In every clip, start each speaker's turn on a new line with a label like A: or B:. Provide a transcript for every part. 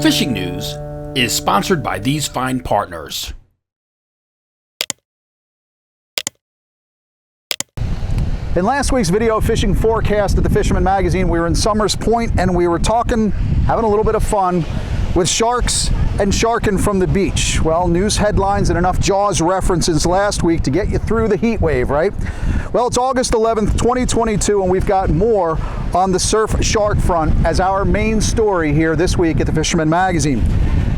A: Fishing news is sponsored by these fine partners.
B: In last week's video fishing forecast at the Fisherman magazine, we were in Summers Point and we were having a little bit of fun with sharks and sharking from the beach. Well, news headlines and enough Jaws references last week to get you through the heat wave, right? Well, it's August 11th, 2022, and we've got more on the surf shark front as our main story here this week at the Fisherman magazine.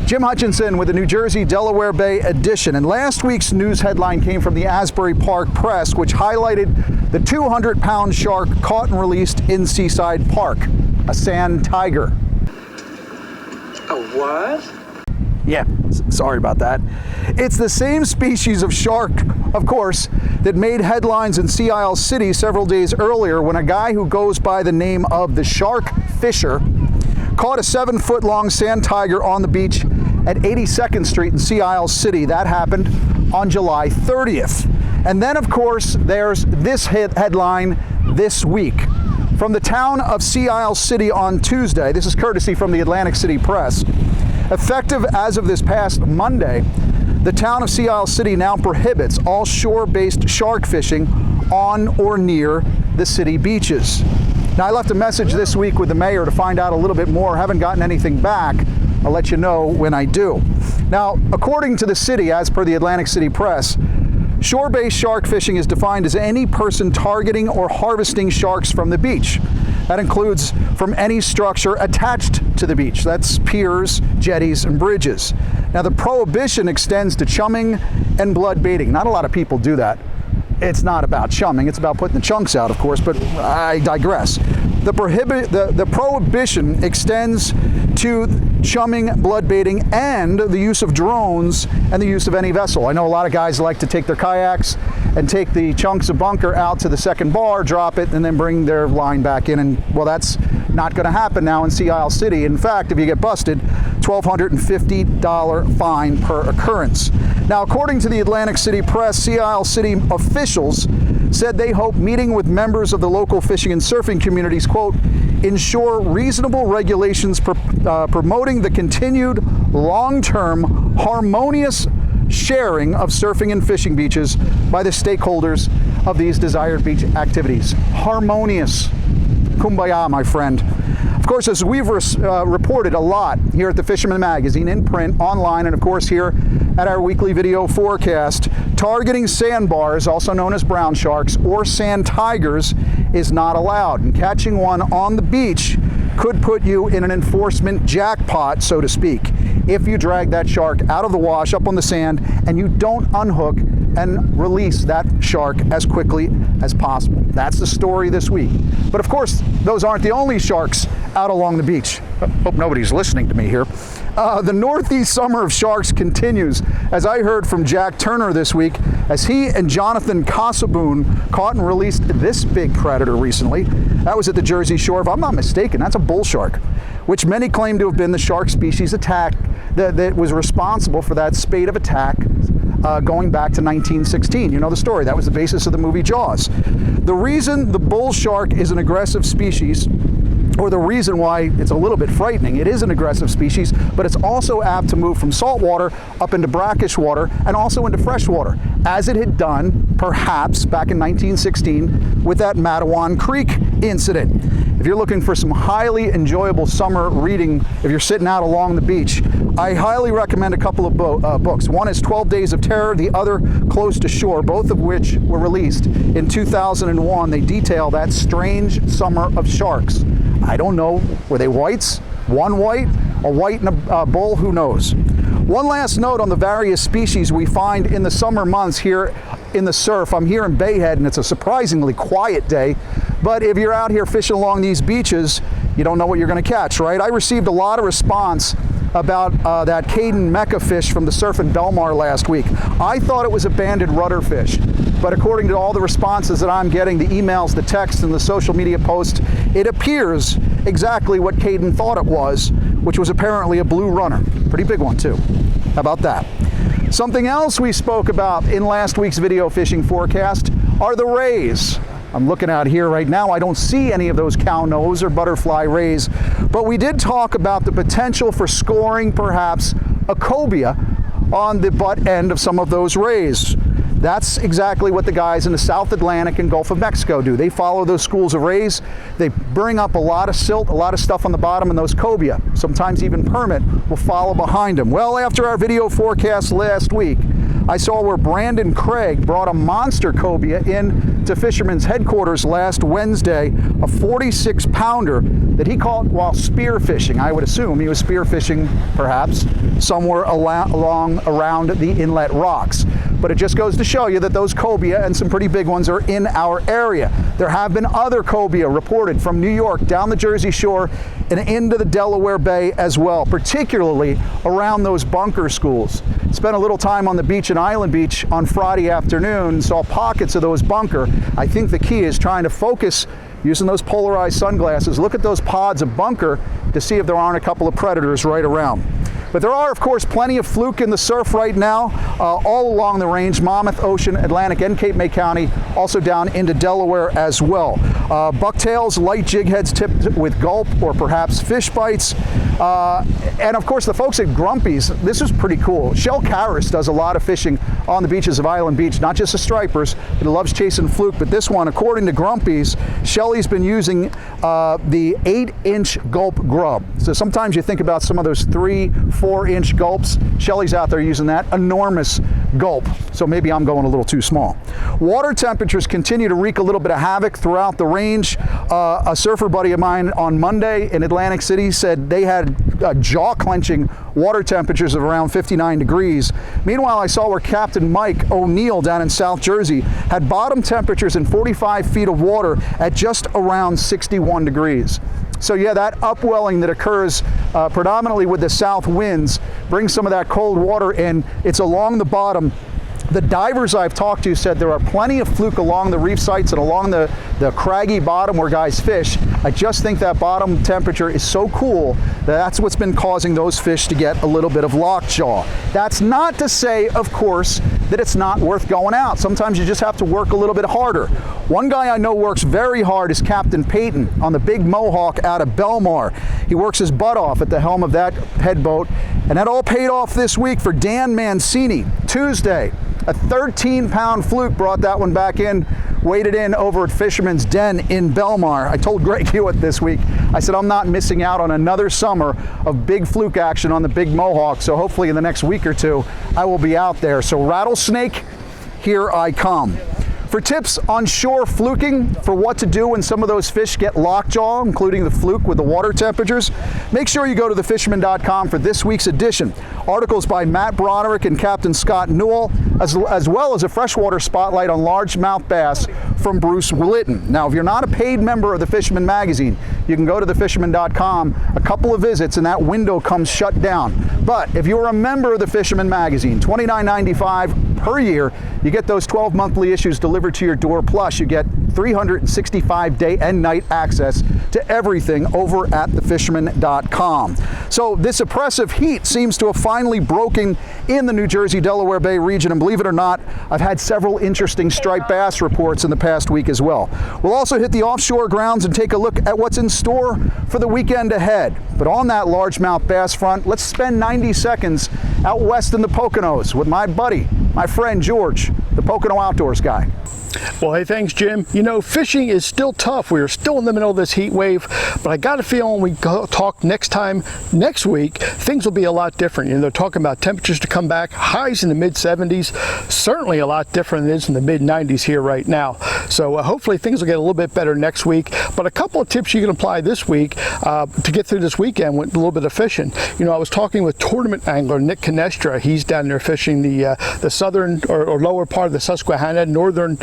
B: Jim Hutchinson with the New Jersey Delaware Bay edition. And last week's news headline came from the Asbury Park Press, which highlighted the 200-pound shark caught and released in Seaside Park, a sand tiger.
C: A what?
B: Yeah, sorry about that. It's the same species of shark, of course, that made headlines in Sea Isle City several days earlier when a guy who goes by the name of the Shark Fisher caught a 7-foot-long sand tiger on the beach at 82nd Street in Sea Isle City. That happened on July 30th. And then, of course, there's this headline this week. From the town of Sea Isle City on Tuesday, this is courtesy from the Atlantic City Press, effective as of this past Monday, the town of Sea Isle City now prohibits all shore-based shark fishing on or near the city beaches. Now, I left a message this week with the mayor to find out a little bit more. Haven't gotten anything back. I'll let you know when I do. Now, according to the city, as per the Atlantic City Press, shore-based shark fishing is defined as any person targeting or harvesting sharks from the beach. That includes from any structure attached to the beach. That's piers, jetties, and bridges. Now, the prohibition extends to chumming and blood baiting. Not a lot of people do that. It's not about chumming, it's about putting the chunks out, of course, but I digress. The prohibition extends to chumming, blood baiting, and the use of drones and the use of any vessel. I know a lot of guys like to take their kayaks and take the chunks of bunker out to the second bar, drop it, and then bring their line back in. And, well, that's not going to happen now in Sea Isle City. In fact, if you get busted, $1,250 fine per occurrence. Now, according to the Atlantic City Press, Sea Isle City officials said they hope meeting with members of the local fishing and surfing communities, quote, ensure reasonable regulations promoting the continued long-term harmonious sharing of surfing and fishing beaches by the stakeholders of these desired beach activities. Harmonious. Kumbaya, my friend. Of course, as we've reported a lot here at the Fisherman magazine, in print, online, and of course here at our weekly video forecast, targeting sandbars, also known as brown sharks, or sand tigers is not allowed. And catching one on the beach could put you in an enforcement jackpot, so to speak, if you drag that shark out of the wash, up on the sand, and you don't unhook and release that shark as quickly as possible. That's the story this week. But of course, those aren't the only sharks out along the beach. Hope nobody's listening to me here. The northeast summer of sharks continues, as I heard from Jack Turner this week, as he and Jonathan Casaboon caught and released this big predator recently. That was at the Jersey Shore. If I'm not mistaken, that's a bull shark, which many claim to have been the shark species attack that was responsible for that spate of attack going back to 1916. You know the story. That was the basis of the movie Jaws. The reason the bull shark is an aggressive species, or the reason why it's a little bit frightening, it is an aggressive species, but it's also apt to move from salt water up into brackish water and also into fresh water, as it had done perhaps back in 1916 with that Matawan Creek incident. If you're looking for some highly enjoyable summer reading, if you're sitting out along the beach, I highly recommend a couple of books. One is 12 Days of Terror, the other Close to Shore, both of which were released in 2001. They detail that strange summer of sharks. I don't know, were they whites? One white? A white and a bull? Who knows? One last note on the various species we find in the summer months here in the surf. I'm here in Bay Head and it's a surprisingly quiet day, but if you're out here fishing along these beaches, you don't know what you're going to catch, right? I received a lot of response about that Caden Mecca fish from the surf in Belmar last week. I thought it was a banded rudder fish, but according to all the responses that I'm getting, the emails, the texts, and the social media posts, it appears exactly what Caden thought it was, which was apparently a blue runner. Pretty big one too. How about that? Something else we spoke about in last week's video fishing forecast are the rays. I'm looking out here right now. I don't see any of those cow nose or butterfly rays, but we did talk about the potential for scoring perhaps a cobia on the butt end of some of those rays. That's exactly what the guys in the South Atlantic and Gulf of Mexico do. They follow those schools of rays. They bring up a lot of silt, a lot of stuff on the bottom, and those cobia, sometimes even permit, will follow behind them. Well, after our video forecast last week, I saw where Brandon Craig brought a monster cobia in to Fisherman's headquarters last Wednesday, a 46-pounder that he caught while spearfishing. I would assume he was spearfishing, perhaps, somewhere around the inlet rocks. But it just goes to show you that those cobia, and some pretty big ones, are in our area. There have been other cobia reported from New York down the Jersey Shore and into the Delaware Bay as well, particularly around those bunker schools. Spent a little time on the beach in Island Beach on Friday afternoon, saw pockets of those bunker. I think the key is trying to focus using those polarized sunglasses. Look at those pods of bunker to see if there aren't a couple of predators right around. But there are, of course, plenty of fluke in the surf right now, all along the range, Monmouth, Ocean, Atlantic, and Cape May County, also down into Delaware as well. Bucktails, light jig heads tipped with gulp or perhaps fish bites. And of course, the folks at Grumpy's, this is pretty cool. Shell Karras does a lot of fishing on the beaches of Island Beach, not just the stripers, but he loves chasing fluke. But this one, according to Grumpy's, Shelly's been using the 8-inch gulp grub. So sometimes you think about some of those 3-4-inch gulps. Shelly's out there using that enormous gulp. So maybe I'm going a little too small. Water temperatures continue to wreak a little bit of havoc throughout the range. A surfer buddy of mine on Monday in Atlantic City said they had jaw-clenching water temperatures of around 59 degrees. Meanwhile, I saw where Captain Mike O'Neill down in South Jersey had bottom temperatures in 45 feet of water at just around 61 degrees. So yeah, that upwelling that occurs predominantly with the south winds brings some of that cold water in. It's along the bottom. The divers I've talked to said there are plenty of fluke along the reef sites and along the craggy bottom where guys fish. I just think that bottom temperature is so cool that that's what's been causing those fish to get a little bit of lockjaw. That's not to say, of course, that it's not worth going out. Sometimes you just have to work a little bit harder. One guy I know works very hard is Captain Peyton on the Big Mohawk out of Belmar. He works his butt off at the helm of that headboat, and that all paid off this week for Dan Mancini. Tuesday, a 13-pound fluke brought that one back in, waded in over at Fisherman's Den in Belmar. I told Greg Hewitt this week, I said I'm not missing out on another summer of big fluke action on the Big Mohawk, so hopefully in the next week or two I will be out there. So rattlesnake, here I come. For tips on shore fluking, for what to do when some of those fish get lockjaw, including the fluke with the water temperatures, make sure you go to thefisherman.com for this week's edition. Articles by Matt Broderick and Captain Scott Newell, as well as a freshwater spotlight on largemouth bass from Bruce Litton. Now, if you're not a paid member of the Fisherman magazine, you can go to thefisherman.com, a couple of visits, and that window comes shut down. But if you're a member of the Fisherman magazine, $29.95 per year, you get those 12 monthly issues delivered to your door, plus you get 365 day and night access to everything over at thefisherman.com. So this oppressive heat seems to have finally broken in the New Jersey Delaware Bay region, and believe it or not, I've had several interesting striped bass reports in the past week as well. We'll also hit the offshore grounds and take a look at what's in store for the weekend ahead. But on that largemouth bass front, let's spend 90 seconds out west in the Poconos with my buddy, my friend George, the Pocono Outdoors guy.
D: Well, hey, thanks, Jim. You know, fishing is still tough. We are still in the middle of this heat wave, but I got a feeling when we talk next week, things will be a lot different. You know, they're talking about temperatures to come back, highs in the mid-70s, certainly a lot different than it is in the mid-90s here right now. So hopefully things will get a little bit better next week. But a couple of tips you can apply this week to get through this weekend with a little bit of fishing. You know, I was talking with tournament angler Nick Canestra. He's down there fishing the southern or lower part of the Susquehanna, northern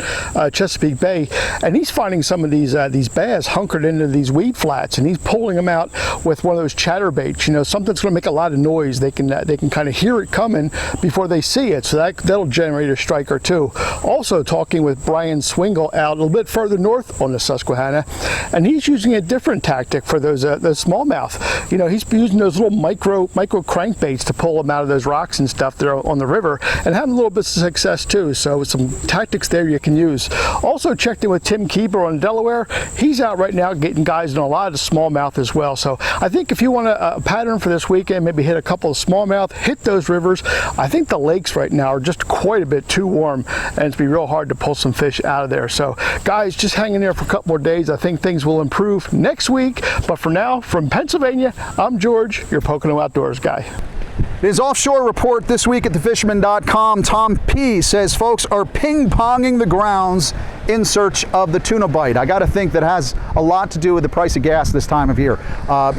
D: Chesapeake Bay, and he's finding some of these bass hunkered into these weed flats, and he's pulling them out with one of those chatterbaits. You know, something's going to make a lot of noise. They can kind of hear it coming before they see it, so that'll generate a strike or two. Also talking with Brian Swingle out a little bit further north on the Susquehanna, and he's using a different tactic for those smallmouth. You know, he's using those little micro crankbaits to pull them out of those rocks and stuff there on the river, and having a little bit of success too. So some tactics there you can use. Also checked in with Tim Keeper on Delaware. He's out right now getting guys in a lot of smallmouth as well. So I think if you want a pattern for this weekend, maybe hit a couple of smallmouth, hit those rivers. I think the lakes right now are just quite a bit too warm, and it's be real hard to pull some fish out of there. So guys, just hang in there for a couple more days. I think things will improve next week. But for now, from Pennsylvania, I'm George, your Pocono Outdoors guy.
B: His offshore report this week at thefisherman.com, Tom P. says folks are ping-ponging the grounds in search of the tuna bite. I got to think that has a lot to do with the price of gas this time of year.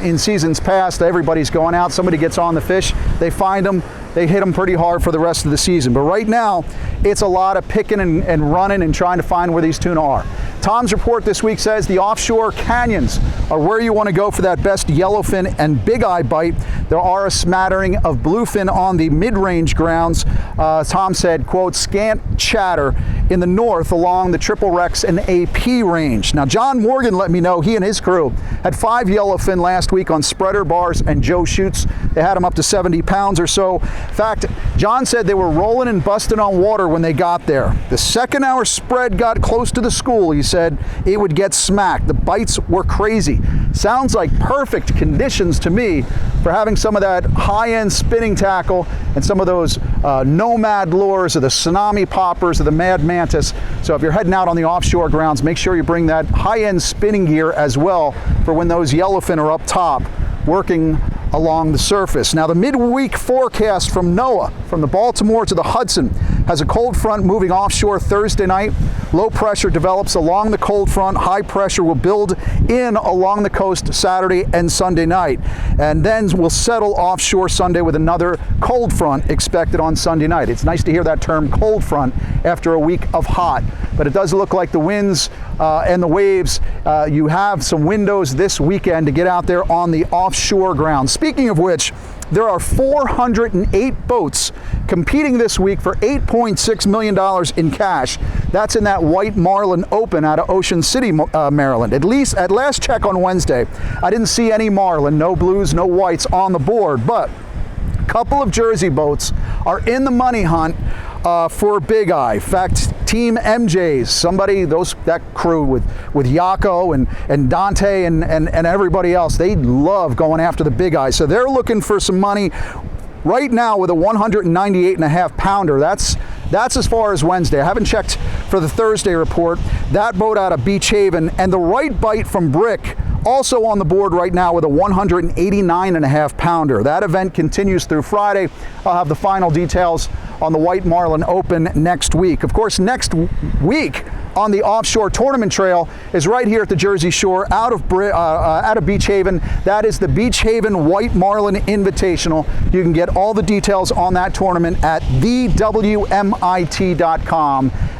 B: In seasons past, everybody's going out, somebody gets on the fish, they find them, they hit them pretty hard for the rest of the season. But right now, it's a lot of picking and running and trying to find where these tuna are. Tom's report this week says the offshore canyons are where you want to go for that best yellowfin and big eye bite. There are a smattering of bluefin on the mid-range grounds. Tom said, quote, scant chatter in the north along the Triple Rex and AP range. Now, John Morgan let me know he and his crew had 5 yellowfin last week on spreader bars and Joe shoots. They had them up to 70 pounds or so. In fact, John said they were rolling and busting on water when they got there. The second our spread got close to the school, he said, it would get smacked. The bites were crazy. Sounds like perfect conditions to me for having some of that high-end spinning tackle and some of those nomad lures or the tsunami poppers or the mad mantis. So if you're heading out on the offshore grounds, make sure you bring that high-end spinning gear as well for when those yellowfin are up top working along the surface. Now, the midweek forecast from NOAA, from the Baltimore to the Hudson, has a cold front moving offshore Thursday night. Low pressure develops along the cold front. High pressure will build in along the coast Saturday and Sunday night. And then will settle offshore Sunday with another cold front expected on Sunday night. It's nice to hear that term cold front after a week of hot. But it does look like the winds and the waves, you have some windows this weekend to get out there on the offshore ground. Speaking of which, there are 408 boats competing this week for $8.6 million in cash. That's in that White Marlin Open out of Ocean City, Maryland. At last check on Wednesday, I didn't see any marlin, no blues, no whites on the board, but a couple of Jersey boats are in the money hunt for big eye. In fact, Team MJ's, that crew with Yako and Dante and everybody else, they love going after the big eye. So they're looking for some money right now with a 198.5 pounder. That's as far as Wednesday. I haven't checked for the Thursday report. That boat out of Beach Haven, and the right bite from Brick also on the board right now with a 189.5 pounder. That event continues through Friday. I'll have the final details on the White Marlin Open next week. Of course, next week on the offshore tournament trail is right here at the Jersey Shore out of Beach Haven. That is the Beach Haven White Marlin Invitational. You can get all the details on that tournament at thewmit.com.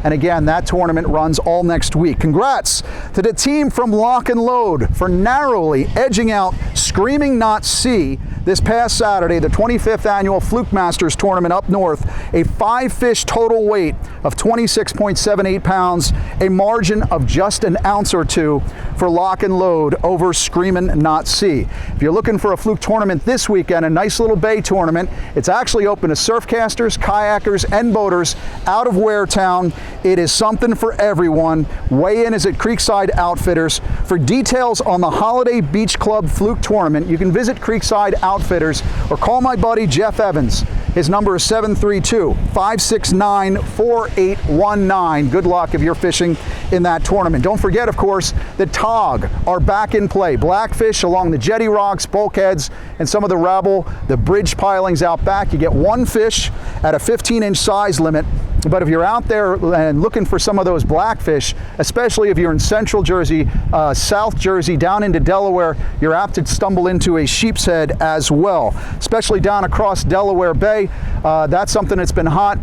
B: And again, that tournament runs all next week. Congrats to the team from Lock and Load for narrowly edging out Screaming Knot C this past Saturday, the 25th annual Fluke Masters tournament up north. A 5-fish total weight of 26.78 pounds, a margin of just an ounce or two for Lock and Load over Screamin' Knot C. If you're looking for a Fluke tournament this weekend, a nice little bay tournament, it's actually open to surfcasters, kayakers, and boaters out of Waretown. It is something for everyone. Weigh-in is at Creekside Outfitters. For details on the Holiday Beach Club Fluke tournament, you can visit Creekside Outfitters or call my buddy Jeff Evans. His number is 732-569-4819. Good luck if you're fishing in that tournament. Don't forget, of course, the TOG are back in play. Blackfish along the jetty rocks, bulkheads, and some of the rabble, the bridge pilings out back. You get one fish at a 15-inch size limit. But if you're out there and looking for some of those blackfish, especially if you're in Central Jersey, South Jersey, down into Delaware, you're apt to stumble into a sheep's head as well, especially down across Delaware Bay. That's something that's been hot.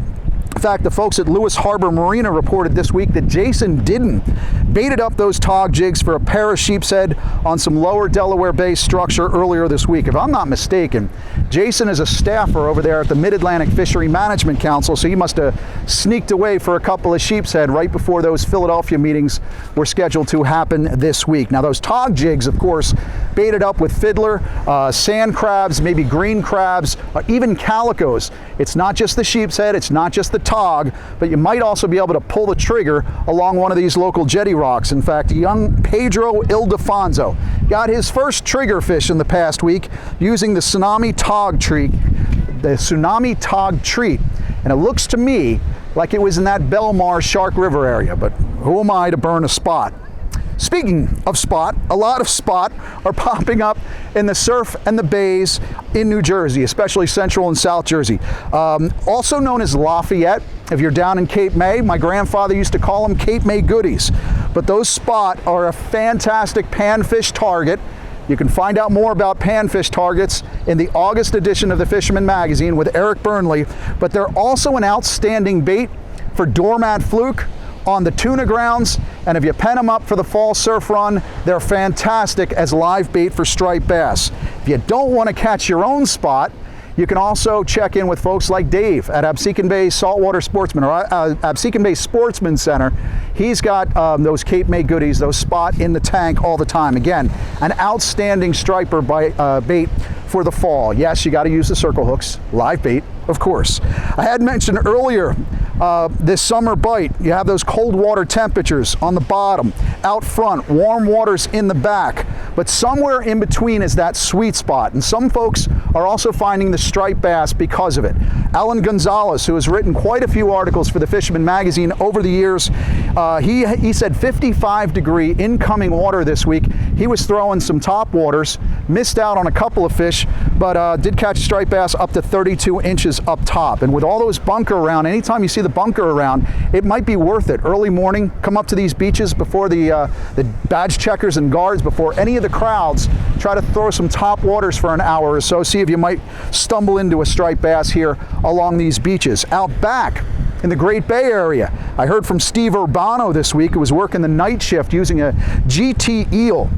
B: In fact, the folks at Lewis Harbor Marina reported this week that Jason Didden baited up those TOG jigs for a pair of sheep's head on some lower Delaware Bay structure earlier this week. If I'm not mistaken, Jason is a staffer over there at the Mid-Atlantic Fishery Management Council, so he must have sneaked away for a couple of sheep's head right before those Philadelphia meetings were scheduled to happen this week. Now, those TOG jigs, of course, baited up with fiddler, sand crabs, maybe green crabs, even calicos. It's not just the sheep's head, it's not just the TOG tog, but you might also be able to pull the trigger along one of these local jetty rocks. In fact, young Pedro Ildefonso got his first trigger fish in the past week using the Tsunami Tog treat. And it looks to me like it was in that Belmar Shark River area, but who am I to burn a spot? Speaking of spot, a lot of spot are popping up in the surf and the bays in New Jersey, especially Central and South Jersey. Also known as Lafayette, if you're down in Cape May. My grandfather used to call them Cape May goodies. But those spot are a fantastic panfish target. You can find out more about panfish targets in the August edition of the Fisherman magazine with Eric Burnley, but they're also an outstanding bait for doormat fluke on the tuna grounds, and if you pen them up for the fall surf run, they're fantastic as live bait for striped bass. If you don't want to catch your own spot, you can also check in with folks like Dave at Absecon Bay Saltwater Sportsman, or Absecon Bay Sportsman Center. He's got those Cape May goodies, those spot in the tank all the time. Again, an outstanding striper bait for the fall. Yes, you got to use the circle hooks, live bait, of course. I had mentioned earlier this summer bite, you have those cold water temperatures on the bottom, out front, warm waters in the back, but somewhere in between is that sweet spot, and some folks are also finding the striped bass because of it. Alan Gonzalez, who has written quite a few articles for the Fisherman magazine over the years, he said 55-degree incoming water this week. He was throwing some top waters, missed out on a couple of fish, but did catch striped bass up to 32 inches up top. And with all those bunker around, anytime you see the bunker around, it might be worth it. Early morning, come up to these beaches before the badge checkers and guards, before any of the crowds, try to throw some top waters for an hour or so, see if you might stumble into a striped bass here along these beaches. Out back in the Great Bay Area, I heard from Steve Urbano this week, who was working the night shift using a GT eel.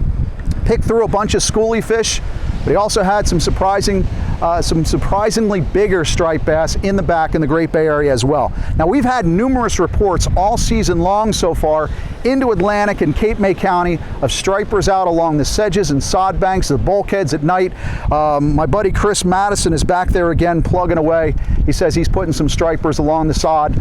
B: Picked through a bunch of schoolie fish, but he also had some surprisingly bigger striped bass in the back in the Great Bay Area as well. Now, we've had numerous reports all season long so far into Atlantic and Cape May County of stripers out along the sedges and sod banks, the bulkheads at night. My buddy Chris Madison is back there again plugging away. He says he's putting some stripers along the sod.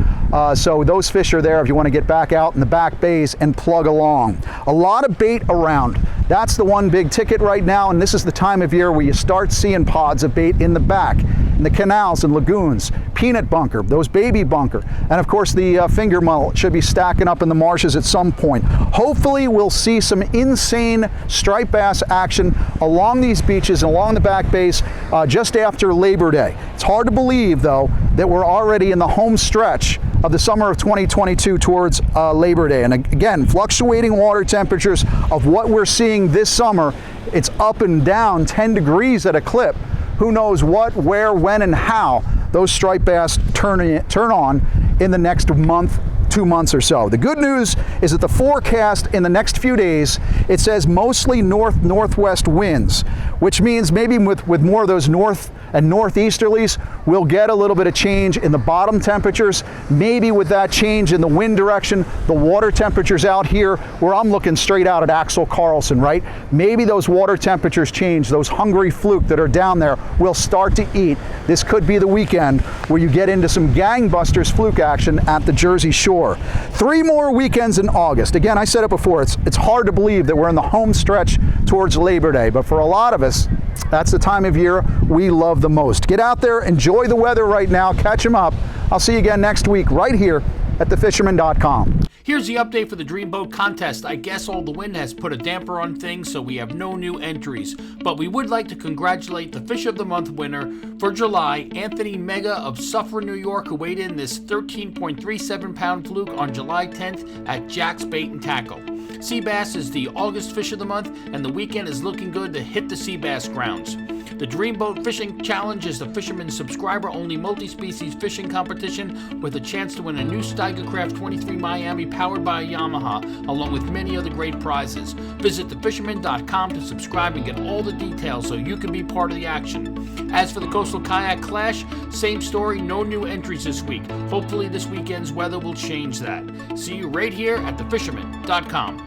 B: So those fish are there if you want to get back out in the back bays and plug along. A lot of bait around. That's the one big ticket right now, and this is the time of year where you start seeing pods of bait in the back, in the canals and lagoons, peanut bunker, those baby bunker, and of course the finger mullet should be stacking up in the marshes at some point. Hopefully we'll see some insane striped bass action along these beaches and along the back bays just after Labor Day. It's hard to believe, though, that we're already in the home stretch of the summer of 2022 towards Labor Day. And again, fluctuating water temperatures of what we're seeing this summer, it's up and down 10 degrees at a clip. Who knows what, where, when, and how those striped bass turn on in the next month, 2 months or so. The good news is that the forecast in the next few days, it says mostly northwest winds, which means maybe with more of those north and northeasterlies, we'll get a little bit of change in the bottom temperatures. Maybe with that change in the wind direction, the water temperatures out here, where I'm looking straight out at Axel Carlson, right? Maybe those water temperatures change. Those hungry fluke that are down there will start to eat. This could be the weekend where you get into some gangbusters fluke action at the Jersey Shore. 3 more weekends in August. Again, I said it before, it's hard to believe that we're in the home stretch towards Labor Day, but for a lot of us, that's the time of year we love the most. Get out there, enjoy the weather right now, catch them up. I'll see you again next week right here at thefisherman.com.
A: Here's the update for the Dreamboat contest. I guess all the wind has put a damper on things, so we have no new entries. But we would like to congratulate the Fish of the Month winner for July, Anthony Mega of Suffern, New York, who weighed in this 13.37-pound fluke on July 10th at Jack's Bait and Tackle. Sea bass is the August Fish of the Month, and the weekend is looking good to hit the sea bass grounds. The Dreamboat Fishing Challenge is the Fisherman subscriber-only multi-species fishing competition with a chance to win a new Steigercraft 23 Miami powered by Yamaha, along with many other great prizes. Visit thefisherman.com to subscribe and get all the details so you can be part of the action. As for the Coastal Kayak Clash, same story, no new entries this week. Hopefully this weekend's weather will change that. See you right here at thefisherman.com.